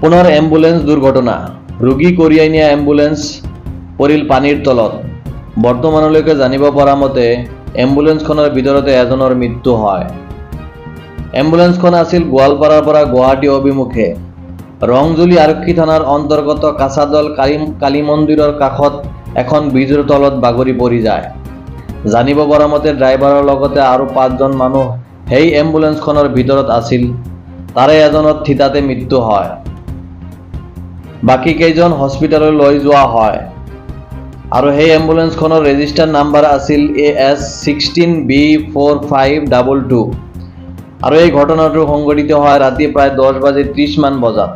পুনৰ এম্বুলেন্স দুৰ্ঘটনা। ৰোগী কঢ়িয়াই নিয়া এম্বুলেন্স পৰিল পানীৰ তলত। বৰ্তমানলৈকে জানিব পৰা মতে এম্বুলেন্সখনৰ ভিতৰতে এজনৰ মৃত্যু হয়। এম্বুলেন্সখন আছিল গোৱালপাৰাৰ পৰা গুৱাহাটী অভিমুখে। ৰংজুলি আৰক্ষী থানাৰ অন্তৰ্গত কাছাদল কালী মন্দিৰৰ কাষত এখন ব্ৰিজৰ তলত বাগৰি পৰি যায়। জানিব পৰা মতে ড্ৰাইভাৰৰ লগতে আৰু 5জন মানুহ সেই এম্বুলেন্সখনৰ ভিতৰত আছিল। তাৰে এজনৰ থিতাতে মৃত্যু হয়। বাকী কেইজন হস্পিটাললৈ লৈ যোৱা হয়। আৰু সেই এম্বুলেন্সখনৰ ৰেজিষ্টাৰ নাম্বাৰ আছিল AS16B4522। আৰু এই ঘটনাটো সংঘটিত হয় ৰাতি প্ৰায় 10:30 মান বজাত।